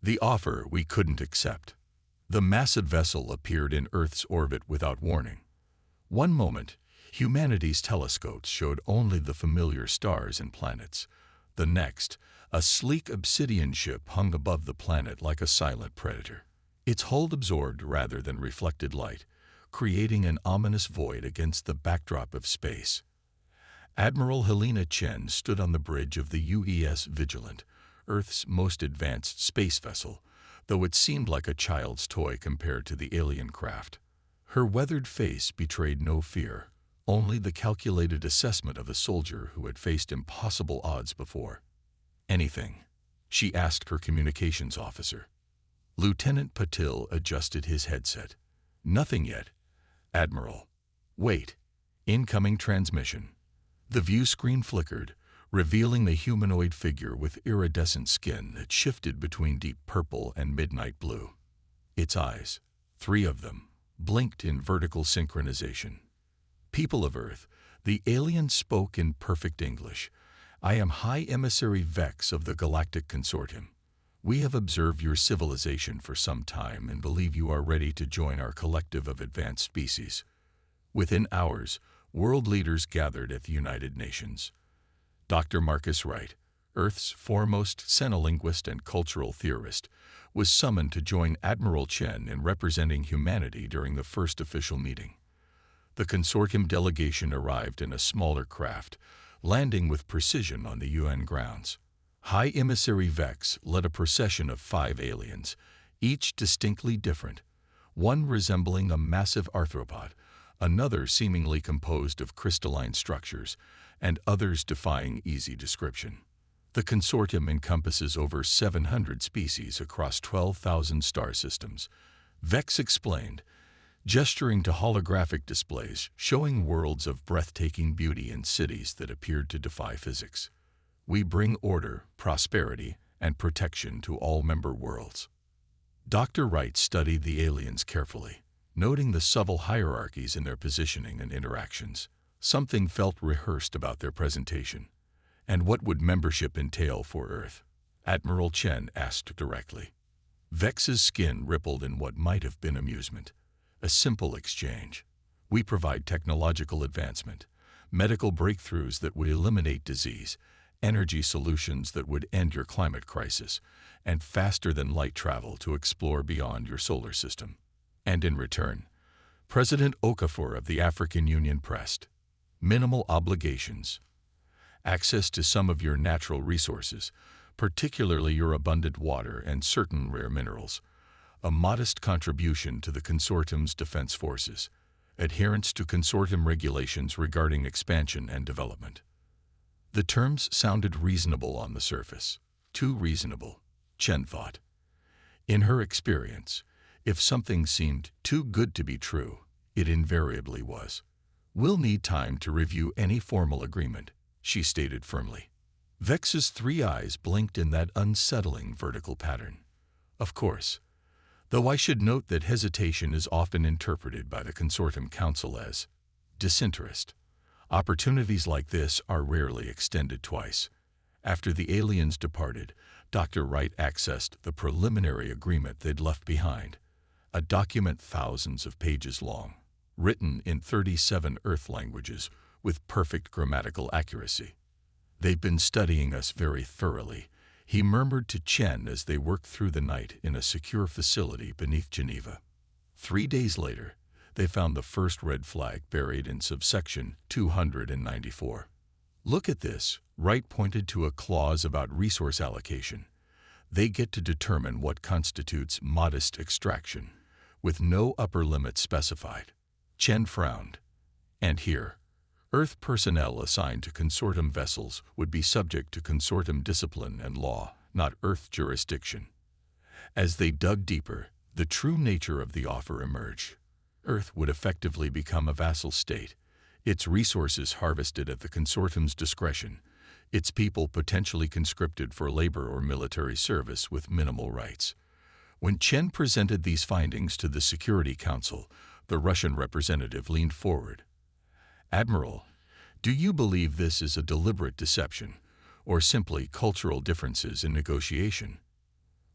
The offer we couldn't accept. The massive vessel appeared in Earth's orbit without warning. One moment, humanity's telescopes showed only the familiar stars and planets. The next, a sleek obsidian ship hung above the planet like a silent predator. Its hull absorbed rather than reflected light, creating an ominous void against the backdrop of space. Admiral Helena Chen stood on the bridge of the UES Vigilant, Earth's most advanced space vessel, though it seemed like a child's toy compared to the alien craft. Her weathered face betrayed no fear, only the calculated assessment of a soldier who had faced impossible odds before. "Anything?" she asked her communications officer. Lieutenant Patil adjusted his headset. "Nothing yet, Admiral." "Wait. Incoming transmission." The view screen flickered, revealing the humanoid figure with iridescent skin that shifted between deep purple and midnight blue. Its eyes, 3 of them, blinked in vertical synchronization. "People of Earth," the alien spoke in perfect English, "I am High Emissary Vex of the Galactic Consortium. We have observed your civilization for some time and believe you are ready to join our collective of advanced species." Within hours, world leaders gathered at the United Nations. Dr. Marcus Wright, Earth's foremost xenolinguist and cultural theorist, was summoned to join Admiral Chen in representing humanity during the first official meeting. The consortium delegation arrived in a smaller craft, landing with precision on the UN grounds. High Emissary Vex led a procession of 5 aliens, each distinctly different, one resembling a massive arthropod, another seemingly composed of crystalline structures, and others defying easy description. The consortium encompasses over 700 species across 12,000 star systems, Vex explained, gesturing to holographic displays showing worlds of breathtaking beauty and cities that appeared to defy physics. "We bring order, prosperity, and protection to all member worlds." Dr. Wright studied the aliens carefully, noting the subtle hierarchies in their positioning and interactions. Something felt rehearsed about their presentation. "And what would membership entail for Earth?" Admiral Chen asked directly. Vex's skin rippled in what might have been amusement. "A simple exchange. We provide technological advancement, medical breakthroughs that would eliminate disease, energy solutions that would end your climate crisis, and faster-than-light travel to explore beyond your solar system." And in return, President Okafor of the African Union pressed, "Minimal obligations. Access to some of your natural resources, particularly your abundant water and certain rare minerals. A modest contribution to the consortium's defense forces. Adherence to consortium regulations regarding expansion and development." The terms sounded reasonable on the surface. Too reasonable, Chen thought. In her experience, if something seemed too good to be true, it invariably was. "We'll need time to review any formal agreement," she stated firmly. Vex's 3 eyes blinked in that unsettling vertical pattern. "Of course. Though I should note that hesitation is often interpreted by the Consortium Council as disinterest. Opportunities like this are rarely extended twice." After the aliens departed, Dr. Wright accessed the preliminary agreement they'd left behind, a document thousands of pages long, written in 37 Earth languages with perfect grammatical accuracy. "They've been studying us very thoroughly," he murmured to Chen as they worked through the night in a secure facility beneath Geneva. 3 days later, they found the first red flag buried in subsection 294. "Look at this," Wright pointed to a clause about resource allocation. "They get to determine what constitutes modest extraction, with no upper limit specified." Chen frowned. "And here, Earth personnel assigned to consortium vessels would be subject to consortium discipline and law, not Earth jurisdiction." As they dug deeper, the true nature of the offer emerged. Earth would effectively become a vassal state, its resources harvested at the consortium's discretion, its people potentially conscripted for labor or military service with minimal rights. When Chen presented these findings to the Security Council, the Russian representative leaned forward. "Admiral, do you believe this is a deliberate deception, or simply cultural differences in negotiation?"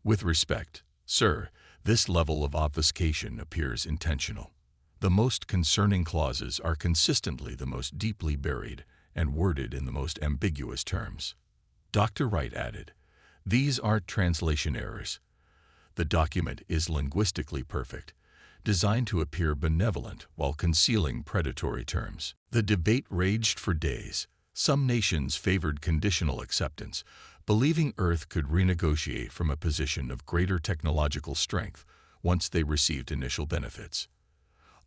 With respect, sir, this level of obfuscation appears intentional. The most concerning clauses are consistently the most deeply buried and worded in the most ambiguous terms. Dr. Wright added, "These aren't translation errors. The document is linguistically perfect, designed to appear benevolent while concealing predatory terms." The debate raged for days. Some nations favored conditional acceptance, believing Earth could renegotiate from a position of greater technological strength once they received initial benefits.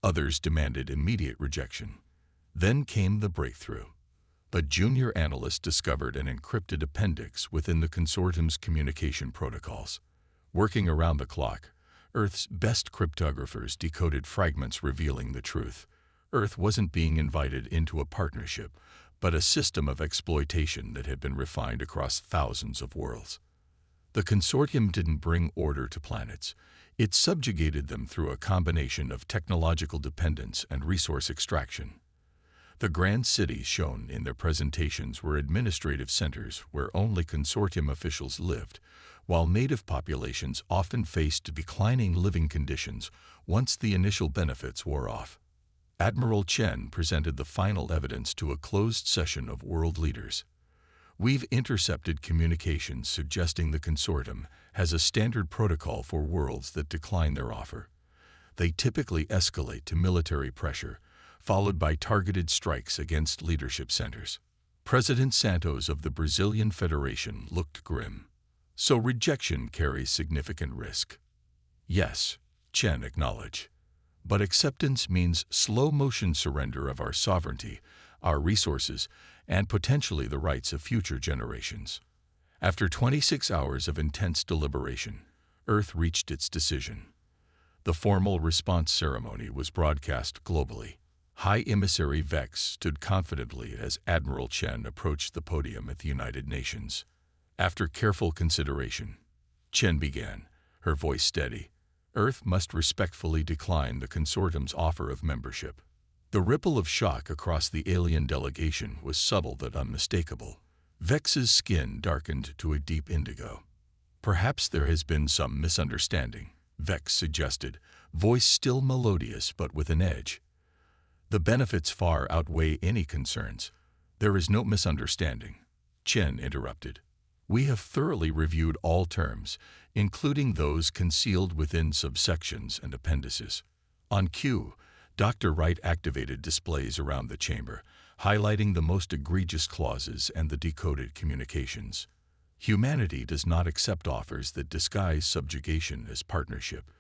Others demanded immediate rejection. Then came the breakthrough. A junior analyst discovered an encrypted appendix within the consortium's communication protocols. Working around the clock, Earth's best cryptographers decoded fragments revealing the truth. Earth wasn't being invited into a partnership, but a system of exploitation that had been refined across thousands of worlds. The consortium didn't bring order to planets. It subjugated them through a combination of technological dependence and resource extraction. The grand cities shown in their presentations were administrative centers where only consortium officials lived, while native populations often faced declining living conditions once the initial benefits wore off. Admiral Chen presented the final evidence to a closed session of world leaders. "We've intercepted communications suggesting the consortium has a standard protocol for worlds that decline their offer. They typically escalate to military pressure, followed by targeted strikes against leadership centers." President Santos of the Brazilian Federation looked grim. "So rejection carries significant risk." "Yes," Chen acknowledged. "But acceptance means slow-motion surrender of our sovereignty, our resources, and potentially the rights of future generations." After 26 hours of intense deliberation, Earth reached its decision. The formal response ceremony was broadcast globally. High Emissary Vex stood confidently as Admiral Chen approached the podium at the United Nations. After careful consideration, Chen began, her voice steady. "Earth must respectfully decline the consortium's offer of membership." The ripple of shock across the alien delegation was subtle but unmistakable. Vex's skin darkened to a deep indigo. "Perhaps there has been some misunderstanding," Vex suggested, voice still melodious but with an edge. "The benefits far outweigh any concerns." "There is no misunderstanding," Chen interrupted. "We have thoroughly reviewed all terms, including those concealed within subsections and appendices." On cue, Dr. Wright activated displays around the chamber, highlighting the most egregious clauses and the decoded communications. "Humanity does not accept offers that disguise subjugation as partnership,"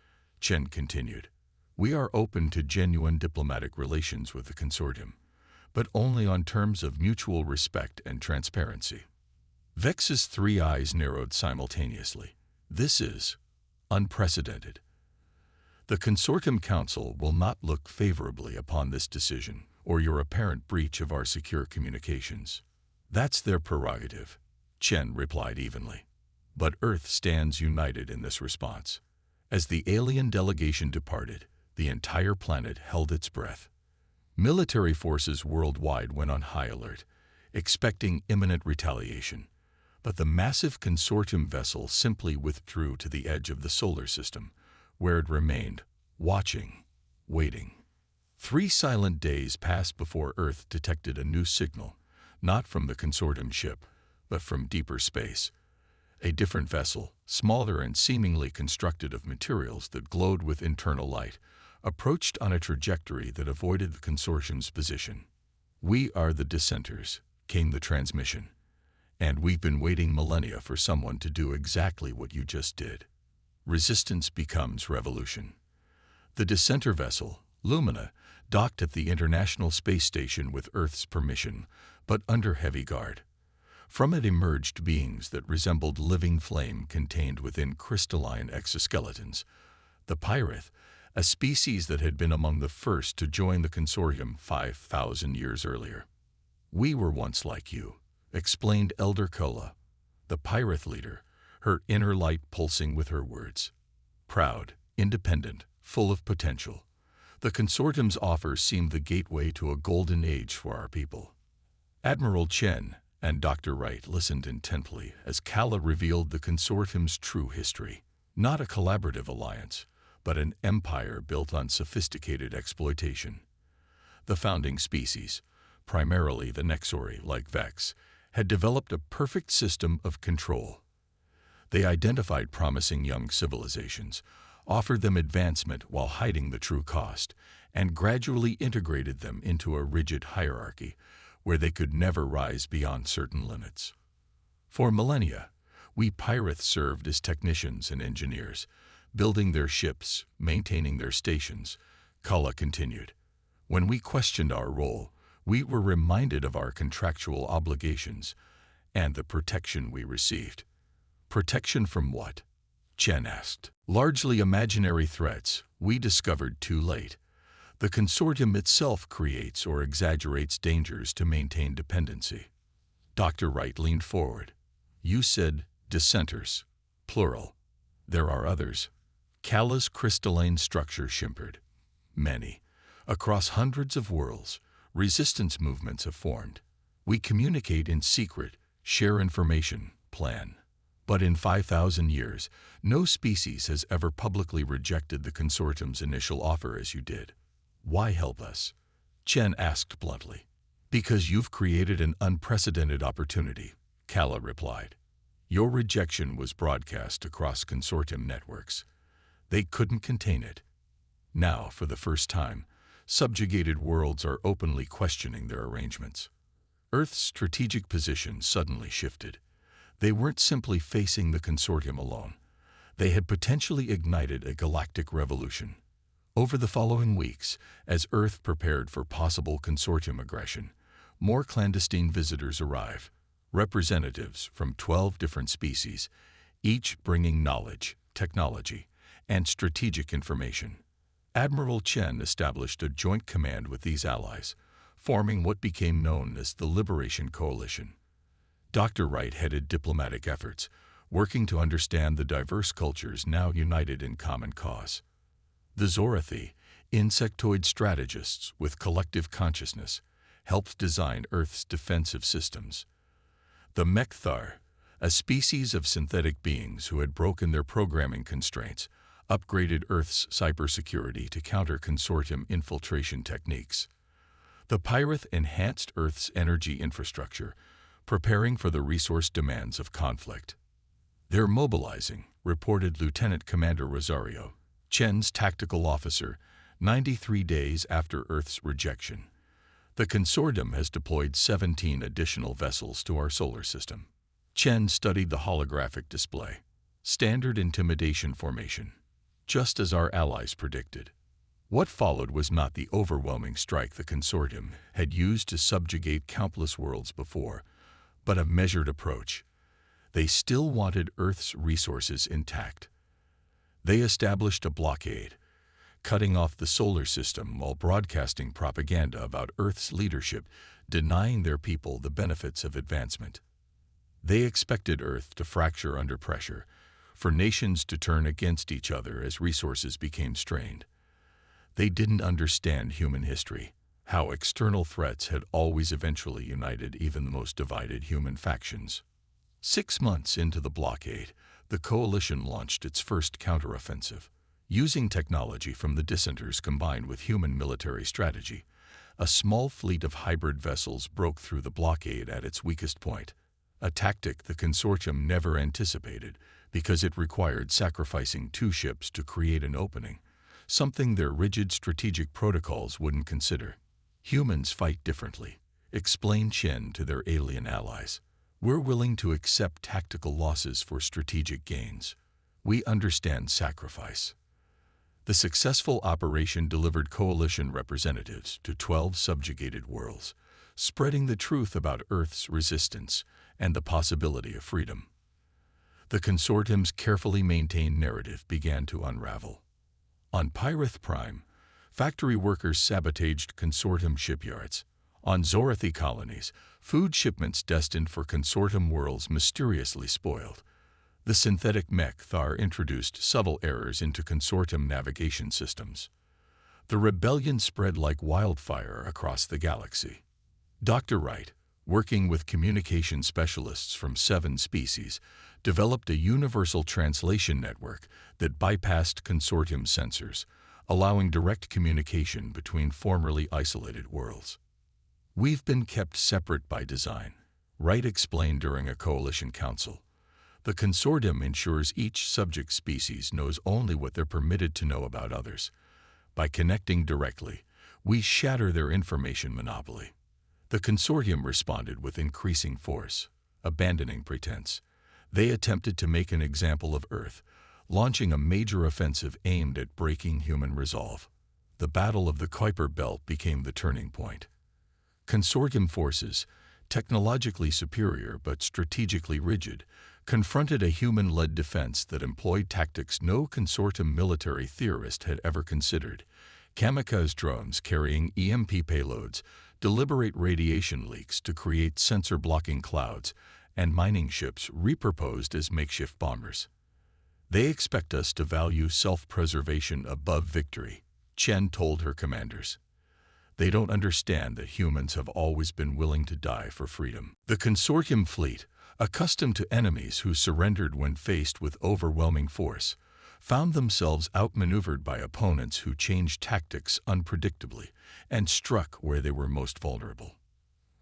Chen continued. "We are open to genuine diplomatic relations with the consortium, but only on terms of mutual respect and transparency." Vex's three eyes narrowed simultaneously. "This is unprecedented. The Consortium Council will not look favorably upon this decision or your apparent breach of our secure communications." "That's their prerogative," Chen replied evenly. "But Earth stands united in this response." As the alien delegation departed, the entire planet held its breath. Military forces worldwide went on high alert, expecting imminent retaliation. But the massive consortium vessel simply withdrew to the edge of the solar system, where it remained, watching, waiting. 3 silent days passed before Earth detected a new signal, not from the consortium ship, but from deeper space. A different vessel, smaller and seemingly constructed of materials that glowed with internal light, approached on a trajectory that avoided the consortium's position. "We are the dissenters," came the transmission. "And we've been waiting millennia for someone to do exactly what you just did. Resistance becomes revolution." The dissenter vessel, Lumina, docked at the International Space Station with Earth's permission, but under heavy guard. From it emerged beings that resembled living flame contained within crystalline exoskeletons. The Pyrith, a species that had been among the first to join the consortium 5,000 years earlier. "We were once like you," explained Elder Kola, the Pyrith leader, her inner light pulsing with her words. "Proud, independent, full of potential. The consortium's offer seemed the gateway to a golden age for our people." Admiral Chen, And Dr. Wright listened intently as Kala revealed the consortium's true history. Not a collaborative alliance, but an empire built on sophisticated exploitation. The founding species, primarily the Nexori like Vex, had developed a perfect system of control. They identified promising young civilizations, offered them advancement while hiding the true cost, and gradually integrated them into a rigid hierarchy where they could never rise beyond certain limits. For millennia, we Pyraths served as technicians and engineers, building their ships, maintaining their stations, Kala continued. When we questioned our role, we were reminded of our contractual obligations and the protection we received. Protection from what? Chen asked. Largely imaginary threats we discovered too late. The consortium itself creates or exaggerates dangers to maintain dependency. Dr. Wright leaned forward. You said dissenters, plural. There are others. Kala's crystalline structure shimmered. Many. Across hundreds of worlds, resistance movements have formed. We communicate in secret, share information, plan. But in 5,000 years, no species has ever publicly rejected the consortium's initial offer as you did. Why help us? Chen asked bluntly. Because you've created an unprecedented opportunity, Kala replied. Your rejection was broadcast across consortium networks. They couldn't contain it. Now, for the first time, subjugated worlds are openly questioning their arrangements. Earth's strategic position suddenly shifted. They weren't simply facing the consortium alone. They had potentially ignited a galactic revolution. Over the following weeks, as Earth prepared for possible consortium aggression, more clandestine visitors arrived, representatives from 12 different species, each bringing knowledge, technology, and strategic information. Admiral Chen established a joint command with these allies, forming what became known as the Liberation Coalition. Dr. Wright headed diplomatic efforts, working to understand the diverse cultures now united in common cause. The Zorathi, insectoid strategists with collective consciousness, helped design Earth's defensive systems. The Mechthar, a species of synthetic beings who had broken their programming constraints, upgraded Earth's cybersecurity to counter consortium infiltration techniques. The Pyrath enhanced Earth's energy infrastructure, preparing for the resource demands of conflict. They're mobilizing, reported Lieutenant Commander Rosario, Chen's tactical officer, 93 days after Earth's rejection. The consortium has deployed 17 additional vessels to our solar system. Chen studied the holographic display. Standard intimidation formation. Just as our allies predicted. What followed was not the overwhelming strike the consortium had used to subjugate countless worlds before, but a measured approach. They still wanted Earth's resources intact. They established a blockade, cutting off the solar system while broadcasting propaganda about Earth's leadership, denying their people the benefits of advancement. They expected Earth to fracture under pressure, for nations to turn against each other as resources became strained. They didn't understand human history, how external threats had always eventually united even the most divided human factions. 6 months into the blockade, the coalition launched its first counteroffensive. Using technology from the dissenters combined with human military strategy, a small fleet of hybrid vessels broke through the blockade at its weakest point, a tactic the consortium never anticipated because it required sacrificing 2 ships to create an opening, something their rigid strategic protocols wouldn't consider. Humans fight differently, explained Chen to their alien allies. We're willing to accept tactical losses for strategic gains. We understand sacrifice. The successful operation delivered coalition representatives to 12 subjugated worlds, spreading the truth about Earth's resistance and the possibility of freedom. The consortium's carefully maintained narrative began to unravel. On Pyrath Prime, factory workers sabotaged consortium shipyards. On Zorathi colonies, food shipments destined for consortium worlds mysteriously spoiled. The synthetic Mechthar introduced subtle errors into consortium navigation systems. The rebellion spread like wildfire across the galaxy. Dr. Wright, working with communication specialists from 7 species, developed a universal translation network that bypassed consortium sensors, allowing direct communication between formerly isolated worlds. "We've been kept separate by design," Wright explained during a coalition council. "The consortium ensures each subject species knows only what they're permitted to know about others. By connecting directly, we shatter their information monopoly." The consortium responded with increasing force, abandoning pretense. They attempted to make an example of Earth, launching a major offensive aimed at breaking human resolve. The Battle of the Kuiper Belt became the turning point. Consortium forces, technologically superior but strategically rigid, confronted a human-led defense that employed tactics no consortium military theorist had ever considered. Kamikaze drones carrying EMP payloads, deliberate radiation leaks to create sensor-blocking clouds, and mining ships repurposed as makeshift bombers. "They expect us to value self-preservation above victory," Chen told her commanders. "They don't understand that humans have always been willing to die for freedom." The consortium fleet, accustomed to enemies who surrendered when faced with overwhelming force, found themselves outmaneuvered by opponents who changed tactics unpredictably and struck where they were most vulnerable.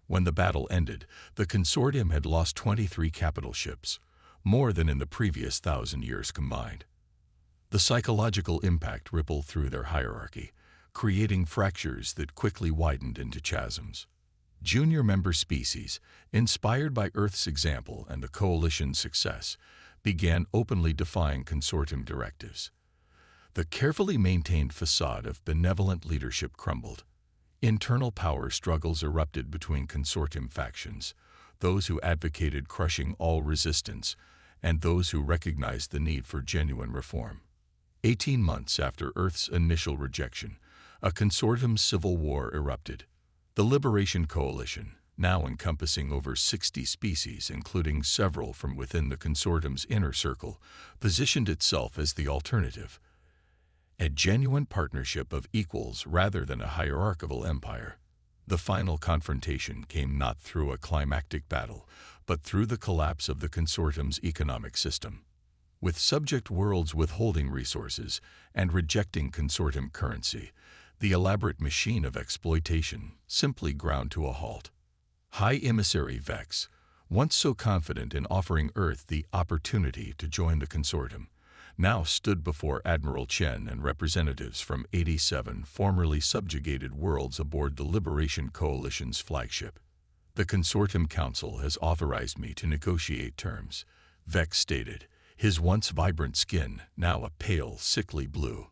When the battle ended, the consortium had lost 23 capital ships, more than in the previous 1,000 years combined. The psychological impact rippled through their hierarchy, creating fractures that quickly widened into chasms. Junior member species, inspired by Earth's example and the coalition's success, began openly defying consortium directives. The carefully maintained facade of benevolent leadership crumbled. Internal power struggles erupted between consortium factions, those who advocated crushing all resistance and those who recognized the need for genuine reform. 18 months after Earth's initial rejection, a consortium civil war erupted. The Liberation Coalition, now encompassing over 60 species, including several from within the consortium's inner circle, positioned itself as the alternative. A genuine partnership of equals rather than a hierarchical empire. The final confrontation came not through a climactic battle, but through the collapse of the consortium's economic system. With subject worlds withholding resources and rejecting consortium currency, the elaborate machine of exploitation simply ground to a halt. High Emissary Vex, once so confident in offering Earth the opportunity to join the consortium, now stood before Admiral Chen and representatives from 87 formerly subjugated worlds aboard the Liberation Coalition's flagship. "The Consortium Council has authorized me to negotiate terms," Vex stated, his once vibrant skin now a pale, sickly blue.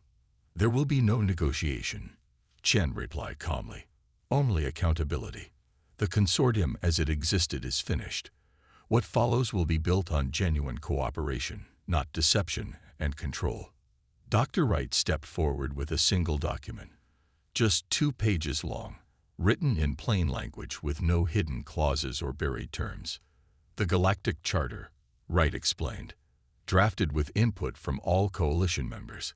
"There will be no negotiation," Chen replied calmly. "Only accountability. The consortium as it existed is finished. What follows will be built on genuine cooperation, not deception and control." Dr. Wright stepped forward with a single document, just 2 pages long, written in plain language with no hidden clauses or buried terms. "The Galactic Charter," Wright explained, "drafted with input from all coalition members,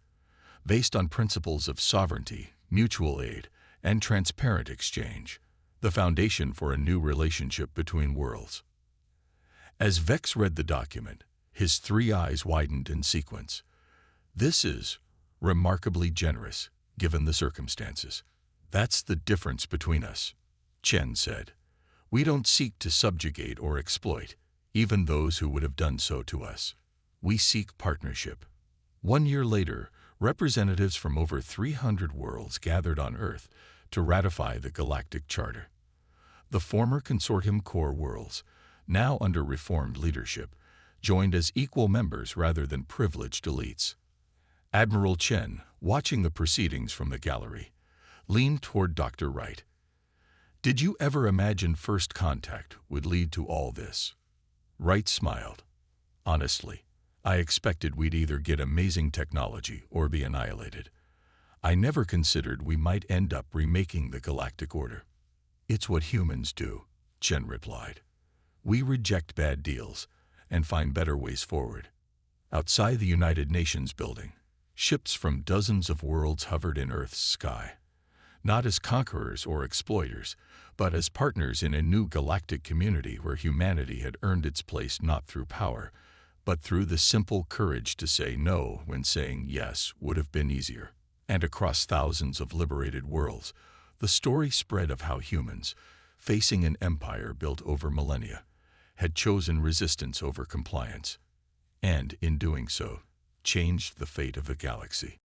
based on principles of sovereignty, mutual aid, and transparent exchange, the foundation for a new relationship between worlds." As Vex read the document, his 3 eyes widened in sequence. "This is remarkably generous, given the circumstances." "That's the difference between us," Chen said. "We don't seek to subjugate or exploit, even those who would have done so to us. We seek partnership." 1 year later, representatives from over 300 worlds gathered on Earth to ratify the Galactic Charter. The former consortium core worlds, now under reformed leadership, joined as equal members rather than privileged elites. Admiral Chen, watching the proceedings from the gallery, leaned toward Dr. Wright. "Did you ever imagine first contact would lead to all this?" Wright smiled. "Honestly, I expected we'd either get amazing technology or be annihilated. I never considered we might end up remaking the Galactic Order." "It's what humans do," Chen replied. "We reject bad deals and find better ways forward." Outside the United Nations building, ships from dozens of worlds hovered in Earth's sky. not as conquerors or exploiters, but as partners in a new galactic community where humanity had earned its place not through power, but through the simple courage to say no when saying yes would have been easier. And across thousands of liberated worlds, the story spread of how humans, facing an empire built over millennia, had chosen resistance over compliance, and, in doing so, changed the fate of the galaxy.